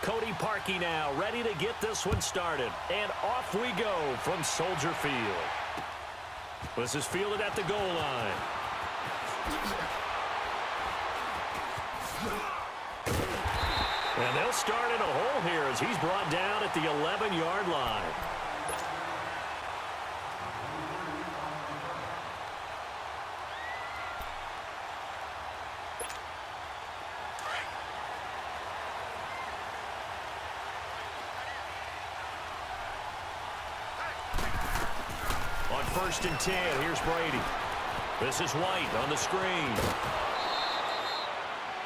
Cody Parkey now ready to get this one started. And off we go from Soldier Field. This is fielded at the goal line. And they'll start in a hole here as he's brought down at the 11-yard line. On 1st and 10, here's Brady. This is White on the screen.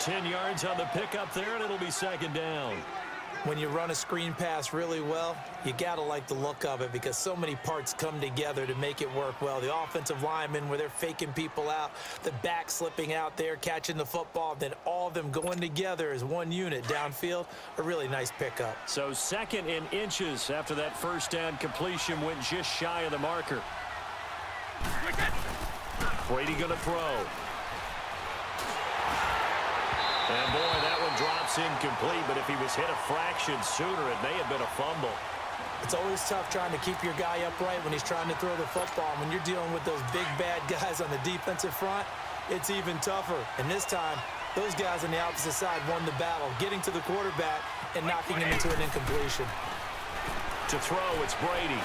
10 yards on the pickup there, and it'll be 2nd down. When you run a screen pass really well, you got to like the look of it because so many parts come together to make it work well. The offensive linemen, where they're faking people out, the back slipping out there, catching the football, then all of them going together as one unit downfield, a really nice pickup. So 2nd and inches after that 1st down completion went just shy of the marker. Brady going to throw. And boy, that one drops incomplete, but if he was hit a fraction sooner, it may have been a fumble. It's always tough trying to keep your guy upright when he's trying to throw the football. When you're dealing with those big, bad guys on the defensive front, it's even tougher. And this time, those guys on the opposite side won the battle, getting to the quarterback and knocking him into an incompletion. To throw, it's Brady.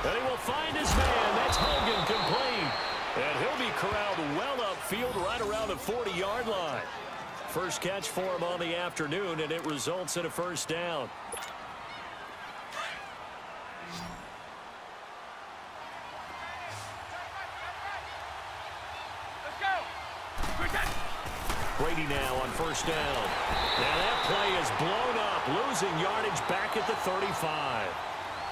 And he will find his man. That's Hogan, complete. And he'll be corralled well upfield right around the 40-yard line. First catch for him on the afternoon, and it results in a 1st down. Brady now on 1st down. And that play is blown up, losing yardage back at the 35.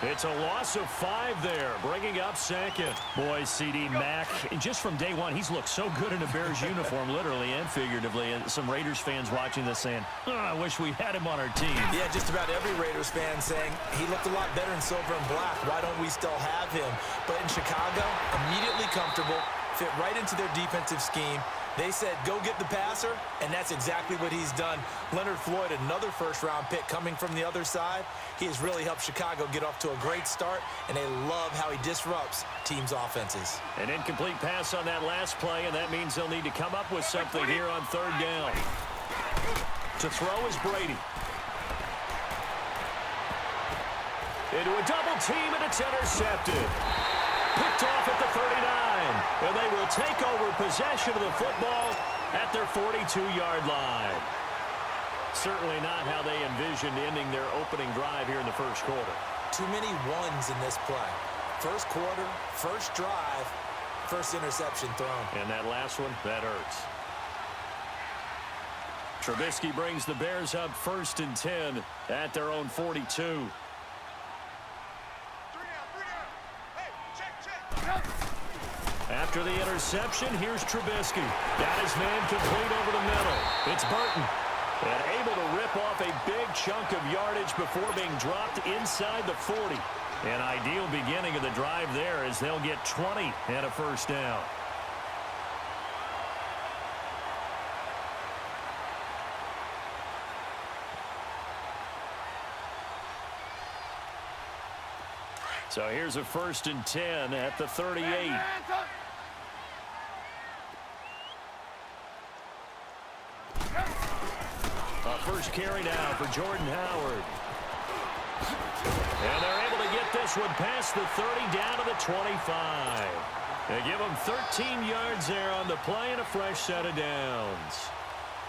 It's a loss of 5 there, bringing up 2nd. Boy, C.D. Mack, just from day one, he's looked so good in a Bears uniform, literally and figuratively. And some Raiders fans watching this saying, oh, I wish we had him on our team. Yeah, just about every Raiders fan saying, he looked a lot better in silver and black. Why don't we still have him? But in Chicago, immediately comfortable, fit right into their defensive scheme. They said, go get the passer, and that's exactly what he's done. Leonard Floyd, another 1st-round pick coming from the other side. He has really helped Chicago get off to a great start, and they love how he disrupts teams' offenses. An incomplete pass on that last play, and that means they'll need to come up with something here on 3rd down. To throw is Brady. Into a double team, and it's intercepted. Picked off at the 39, and they will take over possession of the football at their 42-yard line. Certainly not how they envisioned ending their opening drive here in the 1st quarter. Too many ones in this play. 1st quarter, 1st drive, 1st interception thrown. And that last one, that hurts. Trubisky brings the Bears up 1st and 10 at their own 42. After the interception, here's Trubisky. Got his man complete over the middle. It's Burton. And able to rip off a big chunk of yardage before being dropped inside the 40. An ideal beginning of the drive there as they'll get 20 and a 1st down. So here's a 1st and 10 at the 38. First carry now for Jordan Howard. And they're able to get this one past the 30 down to the 25. They give them 13 yards there on the play and a fresh set of downs.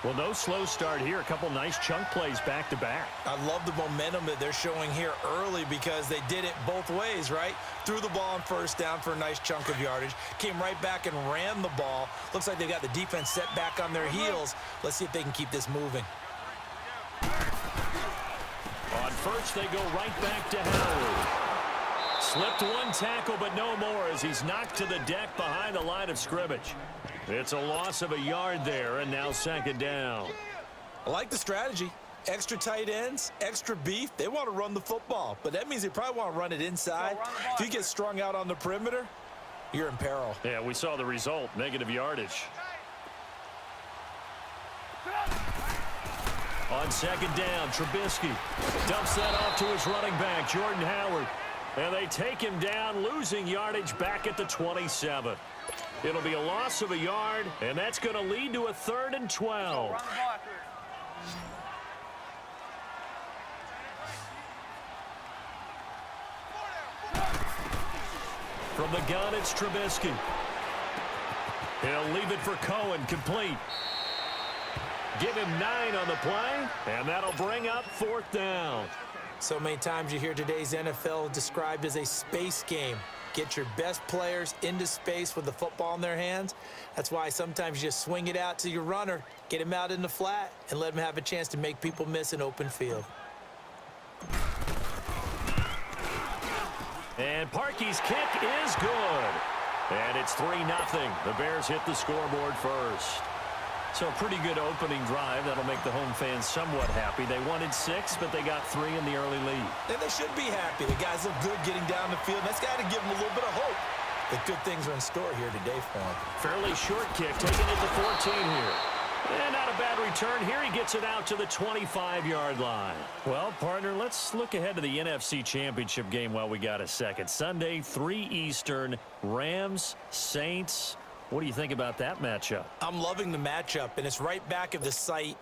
Well, no slow start here. A couple nice chunk plays back-to-back. I love the momentum that they're showing here early because they did it both ways, right? Threw the ball on 1st down for a nice chunk of yardage. Came right back and ran the ball. Looks like they got the defense set back on their heels. Let's see if they can keep this moving. On 1st, they go right back to Howard. Slipped one tackle, but no more as he's knocked to the deck behind the line of scrimmage. It's a loss of a yard there, and now 2nd down. I like the strategy. Extra tight ends, extra beef. They want to run the football, but that means they probably want to run it inside. If you get strung out on the perimeter, you're in peril. Yeah, we saw the result, negative yardage. On second down, Trubisky dumps that off to his running back, Jordan Howard. And they take him down, losing yardage back at the 27. It'll be a loss of a yard, and that's going to lead to a 3rd and 12. From the gun, it's Trubisky. He'll leave it for Cohen, complete. Give him 9 on the play, and that'll bring up 4th down. So many times you hear today's NFL described as a space game. Get your best players into space with the football in their hands. That's why sometimes you just swing it out to your runner, get him out in the flat, and let him have a chance to make people miss an open field. And Parkey's kick is good. And it's 3-0. The Bears hit the scoreboard first. So a pretty good opening drive. That'll make the home fans somewhat happy. They wanted 6, but they got 3 in the early lead. And they should be happy. The guys look good getting down the field. That's got to give them a little bit of hope that good things are in store here today for them. Fairly short kick, taking it to 14 here. And not a bad return here. He gets it out to the 25-yard line. Well, partner, let's look ahead to the NFC Championship game while we got a second. Sunday, 3 Eastern, Rams, Saints. What do you think about that matchup? I'm loving the matchup, and it's right back at the site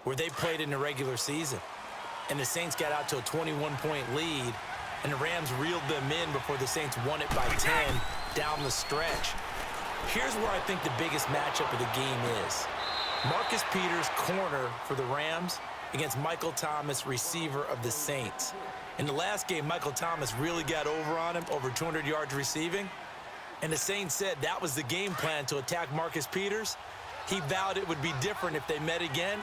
where they played in the regular season. And the Saints got out to a 21-point lead, and the Rams reeled them in before the Saints won it by 10 down the stretch. Here's where I think the biggest matchup of the game is. Marcus Peters, corner for the Rams, against Michael Thomas, receiver of the Saints. In the last game, Michael Thomas really got over on him, over 200 yards receiving. And the Saints said that was the game plan, to attack Marcus Peters. He vowed it would be different if they met again.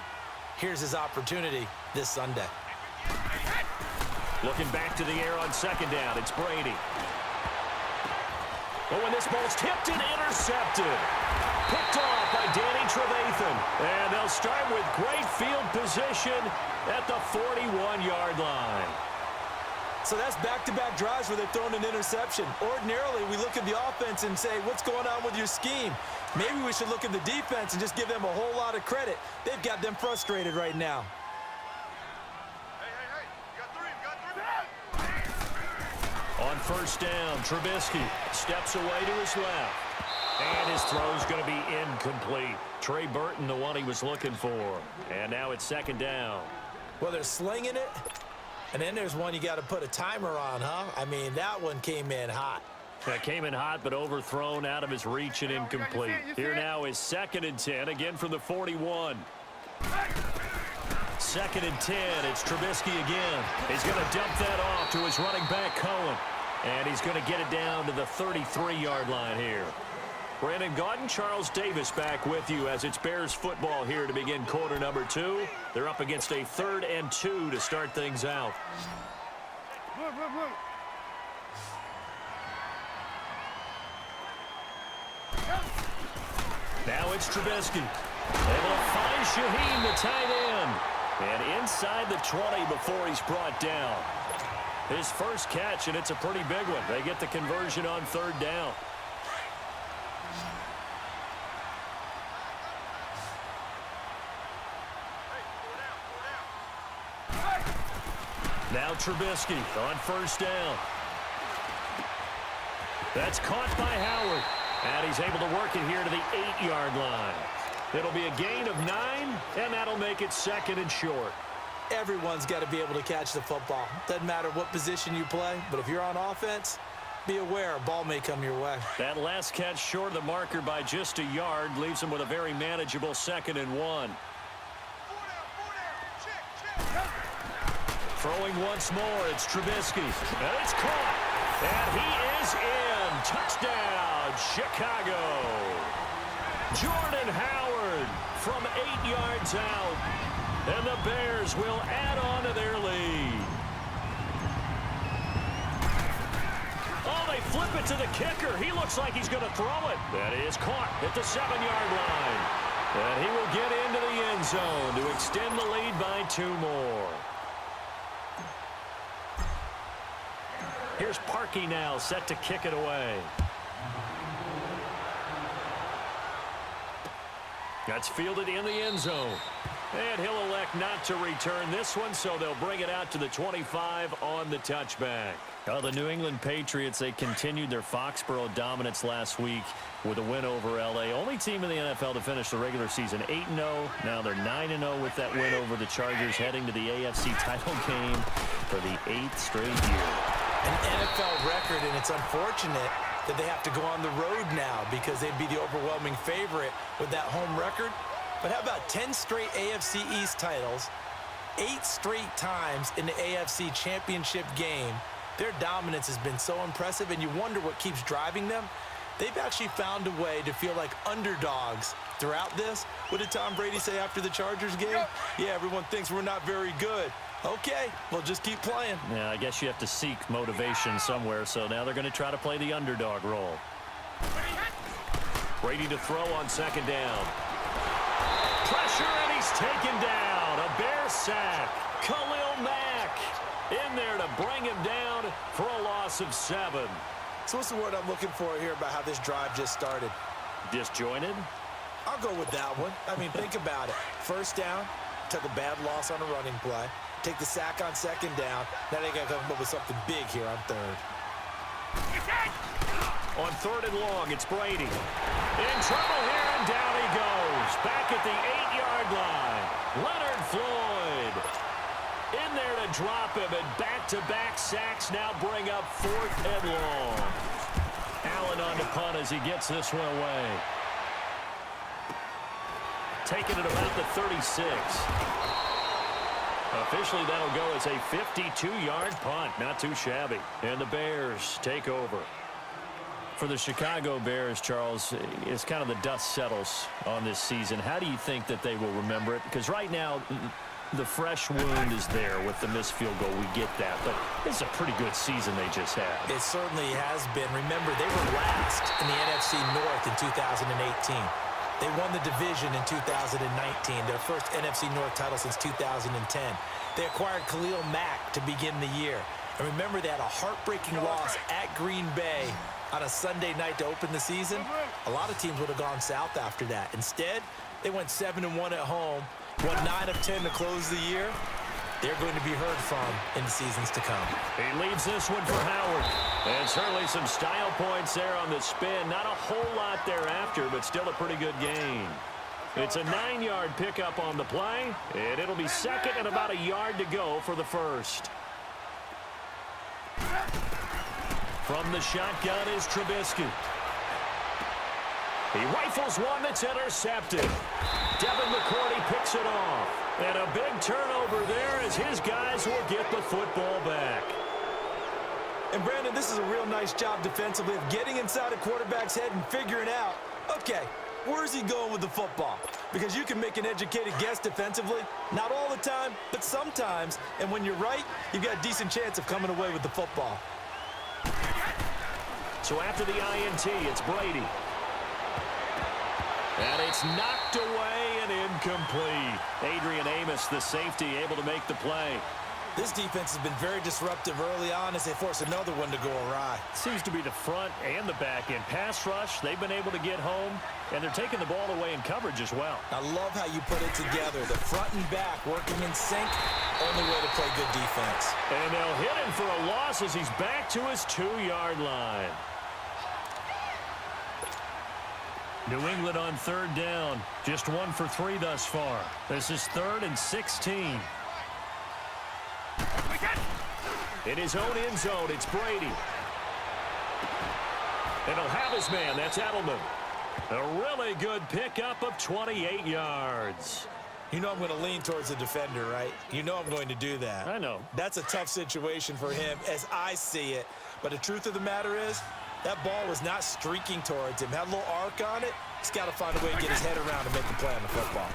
Here's his opportunity this Sunday. Looking back to the air on second down, it's Brady. Oh, and this ball's tipped and intercepted. Picked off by Danny Trevathan. And they'll start with great field position at the 41-yard line. So that's back-to-back drives where they've thrown an interception. Ordinarily, we look at the offense and say, what's going on with your scheme? Maybe we should look at the defense and just give them a whole lot of credit. They've got them frustrated right now. Hey, you got 3. On first down, Trubisky steps away to his left. And his throw's going to be incomplete. Trey Burton, the one he was looking for. And now it's second down. Well, they're slinging it. And then there's one you got to put a timer on, huh? I mean, that one came in hot. That came in hot, but overthrown, out of his reach and incomplete. Here now is 2nd and 10, again from the 41. 2nd and 10, it's Trubisky again. He's going to dump that off to his running back, Cohen. And he's going to get it down to the 33-yard line here. Brandon Gaudin, Charles Davis back with you as it's Bears football here to begin quarter number 2. They're up against a 3rd and 2 to start things out. Now it's Trubisky. Able to find Shaheen, the tight end. And inside the 20 before he's brought down. His first catch, and it's a pretty big one. They get the conversion on 3rd down. Now Trubisky on first down. That's caught by Howard. And he's able to work it here to the 8-yard line. It'll be a gain of 9, and that'll make it 2nd and short. Everyone's got to be able to catch the football. Doesn't matter what position you play, but if you're on offense, be aware a ball may come your way. That last catch short of the marker by just a yard leaves him with a very manageable 2nd and 1. Throwing once more, it's Trubisky. And it's caught. And he is in. Touchdown, Chicago. Jordan Howard from 8 yards out. And the Bears will add on to their lead. Oh, they flip it to the kicker. He looks like he's going to throw it. That is caught at the 7-yard line. And he will get into the end zone to extend the lead by 2 more. Here's Parkey now, set to kick it away. That's fielded in the end zone. And he'll elect not to return this one, so they'll bring it out to the 25 on the touchback. Oh, the New England Patriots, they continued their Foxborough dominance last week with a win over L.A. Only team in the NFL to finish the regular season 8-0. Now they're 9-0 with that win over the Chargers, heading to the AFC title game for the 8th straight year. An NFL record, and it's unfortunate that they have to go on the road now because they'd be the overwhelming favorite with that home record. But how about 10 straight AFC East titles, 8 straight times in the AFC Championship game? Their dominance has been so impressive, and you wonder what keeps driving them. They've actually found a way to feel like underdogs throughout this. What did Tom Brady say after the Chargers game? Yeah, everyone thinks we're not very good. Okay, well, just keep playing. Yeah, I guess you have to seek motivation somewhere, so now they're going to try to play the underdog role. Brady to throw on second down. Pressure, and he's taken down. A Bear sack. Khalil Mack in there to bring him down for a loss of 7. So what's the word I'm looking for here about how this drive just started? Disjointed? I'll go with that one. I mean, think about it. First down, took a bad loss on a running play. Take the sack on second down. Now they got to come up with something big here on third. On third and long, it's Brady. In trouble here, and down he goes. Back at the 8-yard line. Leonard Floyd in there to drop him, and back-to-back sacks now bring up 4th and long. Allen on the punt as he gets this one away. Taking it about the 36. Officially, that'll go as a 52-yard punt. Not too shabby. And the Bears take over. For the Chicago Bears, Charles, it's kind of the dust settles on this season. How do you think that they will remember it? Because right now, the fresh wound is there with the missed field goal. We get that. But it's a pretty good season they just had. It certainly has been. Remember, they were last in the NFC North in 2018. They won the division in 2019, their first NFC North title since 2010. They acquired Khalil Mack to begin the year. And remember, they had a heartbreaking loss at Green Bay on a Sunday night to open the season. A lot of teams would have gone south after that. Instead, they went 7-1 at home, won 9 of 10 to close the year. They're going to be heard from in the seasons to come. He leaves this one for Howard. And certainly some style points there on the spin. Not a whole lot thereafter, but still a pretty good gain. It's a 9-yard pickup on the play, and it'll be second and about a yard to go for the first. From the shotgun is Trubisky. He rifles one that's intercepted. Devin McCourty picks it off. And a big turnover there as his guys will get the football back. And, Brandon, this is a real nice job defensively of getting inside a quarterback's head and figuring out, okay, where's he going with the football? Because you can make an educated guess defensively. Not all the time, but sometimes. And when you're right, you've got a decent chance of coming away with the football. So after the INT, it's Brady. And it's knocked away and incomplete. Adrian Amos, the safety, able to make the play. This defense has been very disruptive early on as they force another one to go awry. Seems to be the front and the back end. Pass rush, they've been able to get home, and they're taking the ball away in coverage as well. I love how you put it together. The front and back working in sync. Only way to play good defense. And they'll hit him for a loss as he's back to his 2-yard line. New England on third down. Just 1 for 3 thus far. This is 3rd and 16. In his own end zone, it's Brady. And he'll have his man. That's Edelman. A really good pickup of 28 yards. You know I'm going to lean towards the defender, right? You know I'm going to do that. I know. That's a tough situation for him as I see it. But the truth of the matter is, that ball was not streaking towards him. Had a little arc on it. He's got to find a way to get his head around and make the play on the football.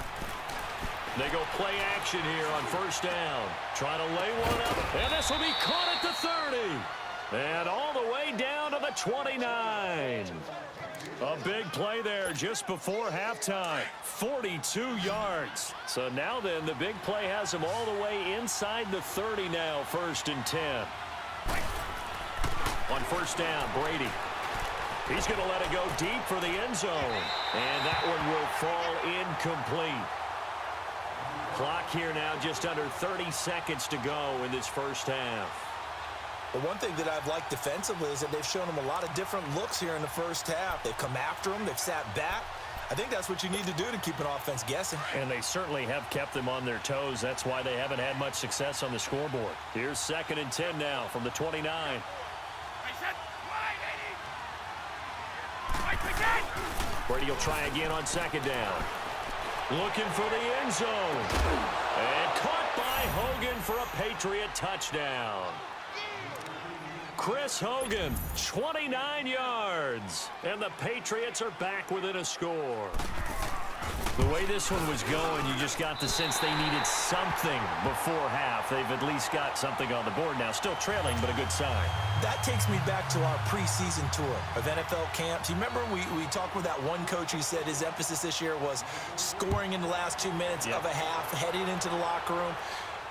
They go play action here on first down. Trying to lay one up, and this will be caught at the 30. And all the way down to the 29. A big play there just before halftime. 42 yards. So now then, the big play has him all the way inside the 30 now, 1st and 10. On first down, Brady. He's going to let it go deep for the end zone. And that one will fall incomplete. Clock here now, just under 30 seconds to go in this first half. But one thing that I've liked defensively is that they've shown them a lot of different looks here in the first half. They've come after them. They've sat back. I think that's what you need to do to keep an offense guessing. And they certainly have kept them on their toes. That's why they haven't had much success on the scoreboard. Here's 2nd and 10 now from the 29. Brady will try again on 2nd down. Looking for the end zone. And caught by Hogan for a Patriot touchdown. Chris Hogan, 29 yards. And the Patriots are back within a score. The way this one was going, you just got the sense they needed something before half. They've at least got something on the board now. Still trailing, but a good sign. That takes me back to our preseason tour of NFL camps. You remember we talked with that one coach who said his emphasis this year was scoring in the last 2 minutes of a half, heading into the locker room.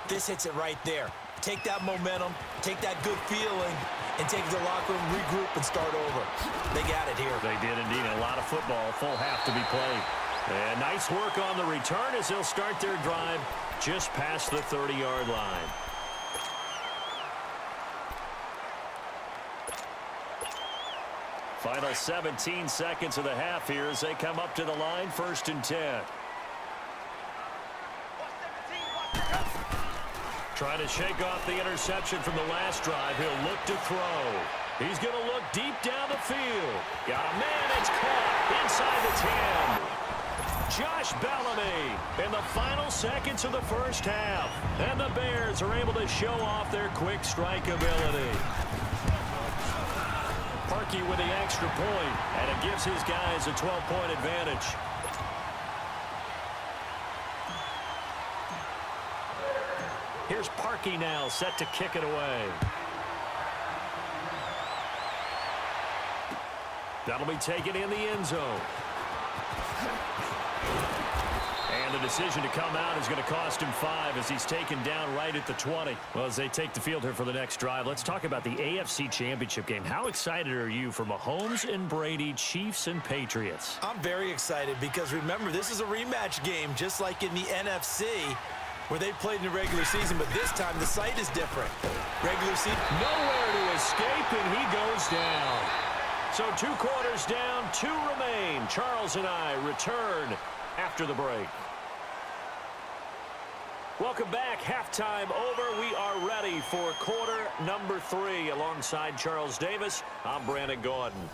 This hits it right there. Take that momentum, take that good feeling, and take it to the locker room, regroup, and start over. They got it here. They did indeed. A lot of football, full half to be played. And nice work on the return as they'll start their drive just past the 30-yard line. Final 17 seconds of the half here as they come up to the line, 1st and 10. Trying to shake off the interception from the last drive. He'll look to throw. He's going to look deep down the field. Got a man. It's caught inside the 10. Josh Bellamy in the final seconds of the first half. And the Bears are able to show off their quick strike ability. Parkey with the extra point, and it gives his guys a 12-point advantage. Here's Parkey now, set to kick it away. That'll be taken in the end zone. And the decision to come out is going to cost him 5 as he's taken down right at the 20. Well, as they take the field here for the next drive, let's talk about the AFC Championship game. How excited are you for Mahomes and Brady, Chiefs and Patriots? I'm very excited because, remember, this is a rematch game just like in the NFC where they played in the regular season, but this time the site is different. Regular season. Nowhere to escape, and he goes down. So 2 quarters down, 2 remain. Charles and I return after the break. Welcome back. Halftime over. We are ready for quarter number 3. Alongside Charles Davis, I'm Brandon Gordon.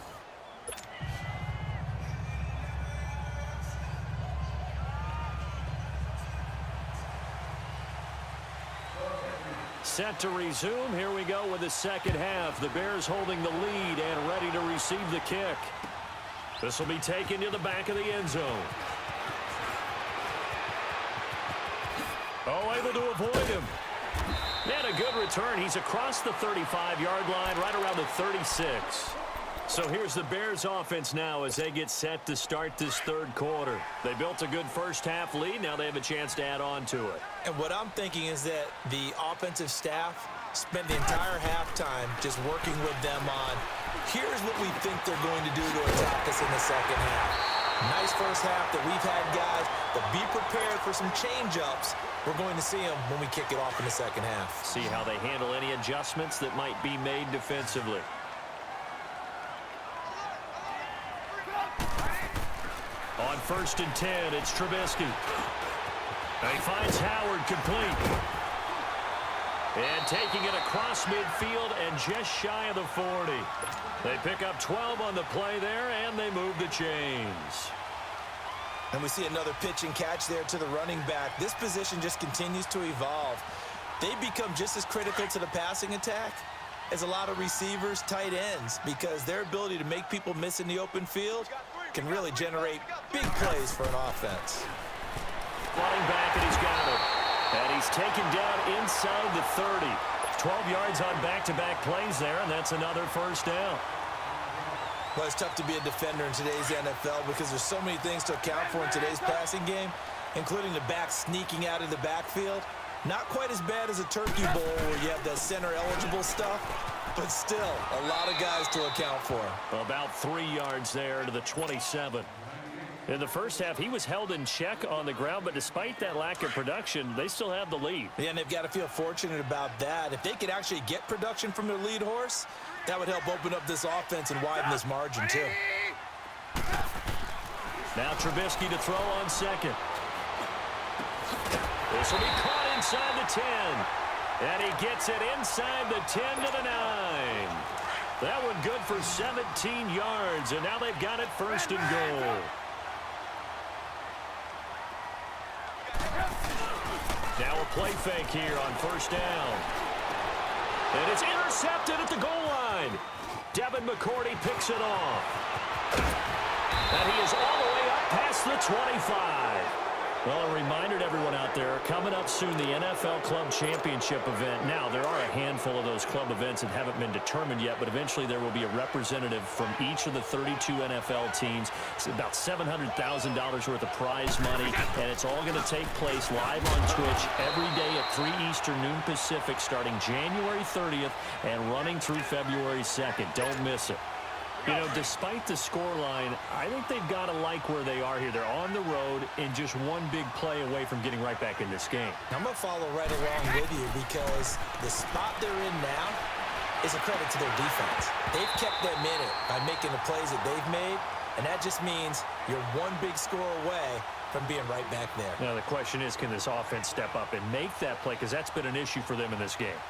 Set to resume. Here we go with the second half. The Bears holding the lead and ready to receive the kick. This will be taken to the back of the end zone. Oh, able to avoid him. And a good return. He's across the 35-yard line, right around the 36. So here's the Bears offense now as they get set to start this third quarter. They built a good first half lead. Now they have a chance to add on to it. And what I'm thinking is that the offensive staff spent the entire halftime just working with them on, here's what we think they're going to do to attack us in the second half. Nice first half that we've had, guys, but be prepared for some change-ups. We're going to see them when we kick it off in the second half. See how they handle any adjustments that might be made defensively. On 1st and 10, it's Trubisky. And he finds Howard complete. And taking it across midfield and just shy of the 40. They pick up 12 on the play there, and they move the chains. And we see another pitch and catch there to the running back. This position just continues to evolve. They become just as critical to the passing attack as a lot of receivers, tight ends, because their ability to make people miss in the open field can really generate big plays for an offense. Running back, and he's got it. And he's taken down inside the 30. 12 yards on back-to-back plays there, and that's another first down. Well, it's tough to be a defender in today's NFL because there's so many things to account for in today's passing game, including the back sneaking out of the backfield. Not quite as bad as a turkey bowl where you have the center-eligible stuff, but still a lot of guys to account for. About 3 yards there to the 27. In the first half, he was held in check on the ground, but despite that lack of production, they still have the lead. Yeah, and they've got to feel fortunate about that. If they could actually get production from their lead horse, that would help open up this offense and widen this margin, too. Now Trubisky to throw on second. This will be caught inside the 10. And he gets it inside the 10 to the 9. That one good for 17 yards, and now they've got it first and goal. Now a play fake here on first down. And it's intercepted at the goal line. Devin McCourty picks it off. And he is all the way up past the 25. Well, a reminder to everyone out there, coming up soon, the NFL Club Championship event. Now, there are a handful of those club events that haven't been determined yet, but eventually there will be a representative from each of the 32 NFL teams. It's about $700,000 worth of prize money, and it's all going to take place live on Twitch every day at 3 Eastern, noon Pacific, starting January 30th and running through February 2nd. Don't miss it. You know, despite the scoreline, I think they've got to like where they are here. They're on the road and just one big play away from getting right back in this game. I'm going to follow right along with you because the spot they're in now is a credit to their defense. They've kept them in it by making the plays that they've made, and that just means you're one big score away from being right back there. Now, the question is, can this offense step up and make that play? Because that's been an issue for them in this game.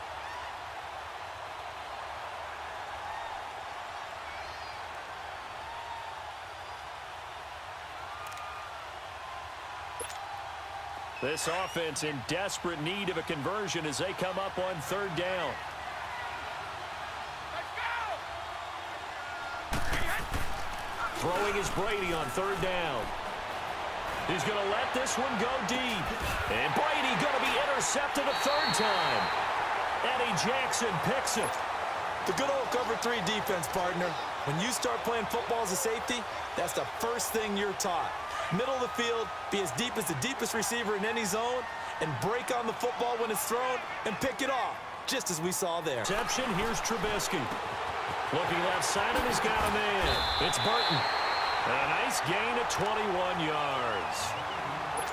This offense in desperate need of a conversion as they come up on third down. Throwing is Brady on third down. He's going to let this one go deep. And Brady going to be intercepted a third time. Eddie Jackson picks it. The good old cover 3 defense, partner. When you start playing football as a safety, that's the first thing you're taught. Middle of the field, be as deep as the deepest receiver in any zone, and break on the football when it's thrown and pick it off, just as we saw there. Reception, here's Trubisky. Looking left side, and he's got a man. It's Burton. And a nice gain of 21 yards.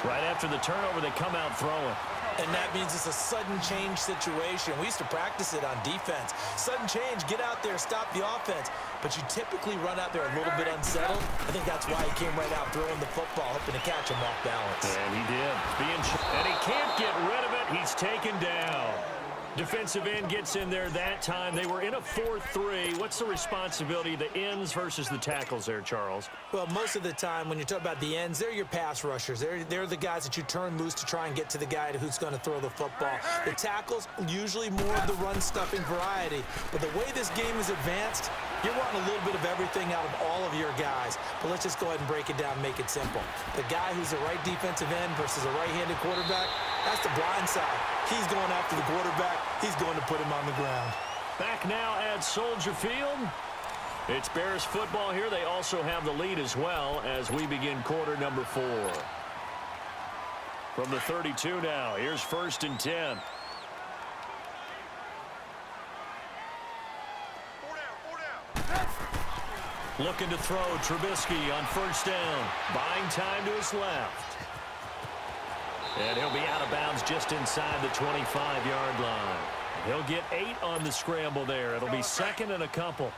Right after the turnover, they come out throwing. And that means it's a sudden change situation. We used to practice it on defense. Sudden change, get out there, stop the offense. But you typically run out there a little bit unsettled. I think that's why he came right out throwing the football, hoping to catch him off balance. And he did. And he can't get rid of it. He's taken down. Defensive end gets in there that time. They were in a 4-3. What's the responsibility of the ends versus the tackles there, Charles? Well, most of the time when you talk about the ends, they're your pass rushers. They're the guys that you turn loose to try and get to the guy who's going to throw the football. The tackles, usually more of the run-stuffing variety. But the way this game is advanced, you're wanting a little bit of everything out of all of your guys. But let's just go ahead and break it down and make it simple. The guy who's the right defensive end versus a right-handed quarterback, that's the blind side. He's going after the quarterback. He's going to put him on the ground. Back now at Soldier Field. It's Bears football here. They also have the lead as well as we begin quarter number 4. From the 32 now, here's 1st and 10. 4 down. Looking to throw, Trubisky on first down. Buying time to his left. And he'll be out of bounds just inside the 25-yard line. He'll get 8 on the scramble there. It'll be 2nd and a couple.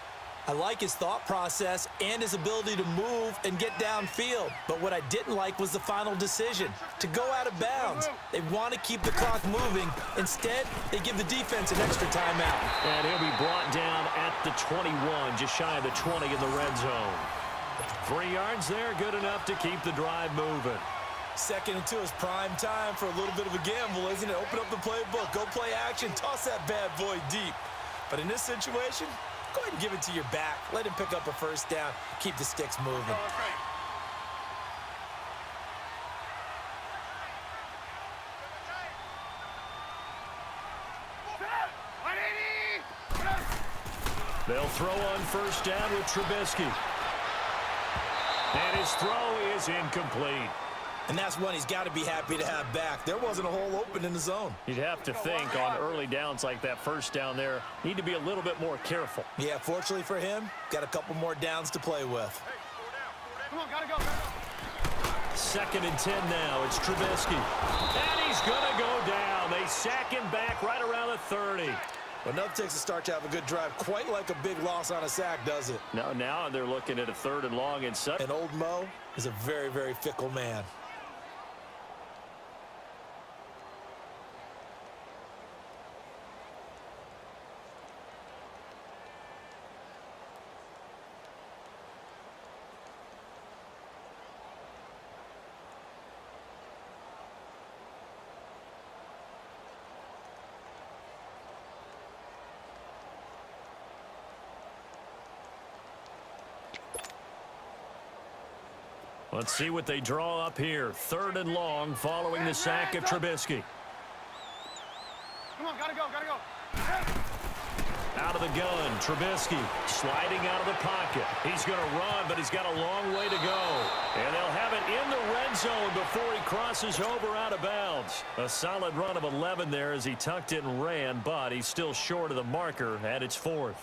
I like his thought process and his ability to move and get downfield. But what I didn't like was the final decision, to go out of bounds. They want to keep the clock moving. Instead, they give the defense an extra timeout. And he'll be brought down at the 21, just shy of the 20 in the red zone. 3 yards there, good enough to keep the drive moving. 2nd and 2 is prime time for a little bit of a gamble, isn't it? Open up the playbook, go play action, toss that bad boy deep. But in this situation, go ahead and give it to your back. Let him pick up a first down, keep the sticks moving. They'll throw on first down with Trubisky. And his throw is incomplete. And that's one he's got to be happy to have back. There wasn't a hole open in the zone. You'd have to think on early downs like that first down there, need to be a little bit more careful. Yeah, fortunately for him, got a couple more downs to play with. Hey, 4 down. Come on, gotta go. 2nd and 10 now. It's Trubisky. And he's going to go down. They sack him back right around the 30. Well, enough takes a start to have a good drive. Quite like a big loss on a sack, does it? No, now they're looking at a 3rd and long and such. And old Mo is a very, very fickle man. Let's see what they draw up here. 3rd and long following the sack of Trubisky. Come on, gotta go. Out of the gun, Trubisky sliding out of the pocket. He's going to run, but he's got a long way to go. And they'll have it in the red zone before he crosses over out of bounds. A solid run of 11 there as he tucked it and ran, but he's still short of the marker at its 4th.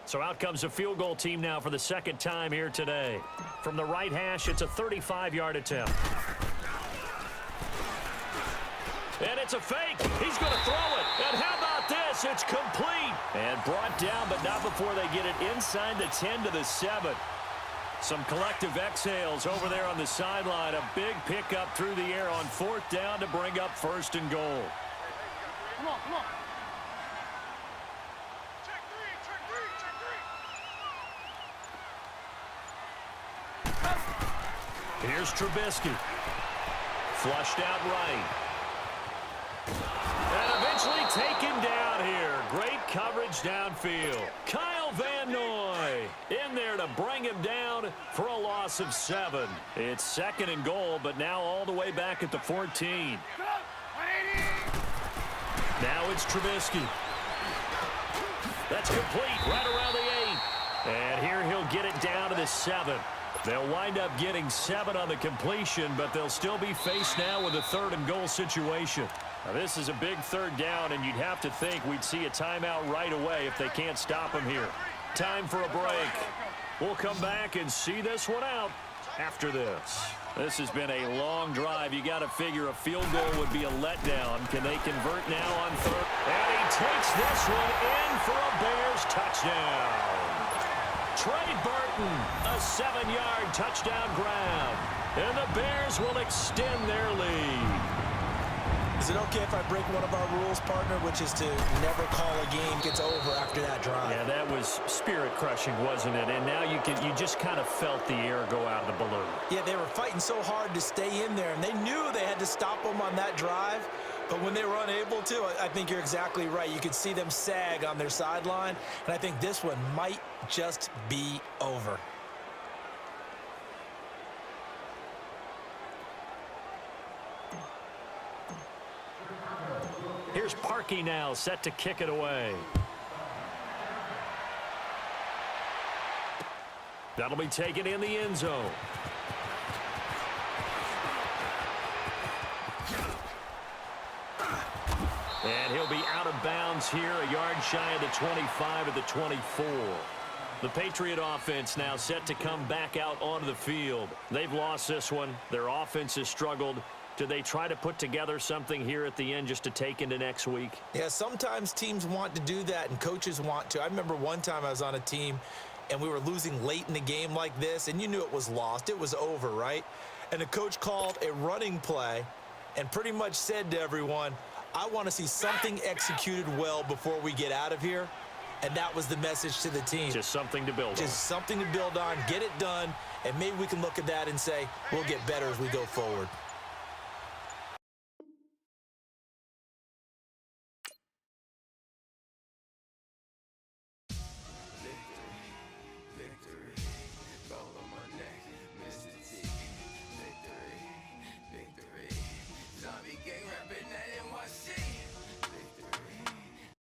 So out comes a field goal team now for the 2nd time here today. From the right hash, it's a 35-yard attempt. And it's a fake. He's going to throw it. And how about this? It's complete. And brought down, but not before they get it inside the 10 to the 7. Some collective exhales over there on the sideline. A big pickup through the air on 4th down to bring up 1st and goal. Come on. Here's Trubisky. Flushed out right. And eventually taken down here. Great coverage downfield. Kyle Van Noy in there to bring him down for a loss of 7. It's 2nd and goal, but now all the way back at the 14. Now it's Trubisky. That's complete right around the 8. And here he'll get it down to the 7. They'll wind up getting 7 on the completion, but they'll still be faced now with a 3rd and goal situation. Now, this is a big 3rd down, and you'd have to think we'd see a timeout right away if they can't stop him here. Time for a break. We'll come back and see this one out after this. This has been a long drive. You got to figure a field goal would be a letdown. Can they convert now on 3rd? And he takes this one in for a Bears touchdown. Trey Burton, a 7-yard touchdown grab. And the Bears will extend their lead. Is it okay if I break one of our rules, partner, which is to never call a game gets over after that drive? Yeah, that was spirit-crushing, wasn't it? And now you just kind of felt the air go out of the balloon. Yeah, they were fighting so hard to stay in there, and they knew they had to stop them on that drive. But when they were unable to, I think you're exactly right. You could see them sag on their sideline, and I think this one might just be over. Here's Parkey now, set to kick it away. That'll be taken in the end zone. And he'll be out of bounds here, a yard shy of the 25 at the 24. The Patriot offense now set to come back out onto the field. They've lost this one. Their offense has struggled. Do they try to put together something here at the end just to take into next week? Yeah, sometimes teams want to do that and coaches want to. I remember one time I was on a team and we were losing late in the game like this, and you knew it was lost. It was over, right? And the coach called a running play and pretty much said to everyone, I want to see something executed well before we get out of here. And that was the message to the team. Just something to build on. Just something to build on, get it done, and maybe we can look at that and say, we'll get better as we go forward.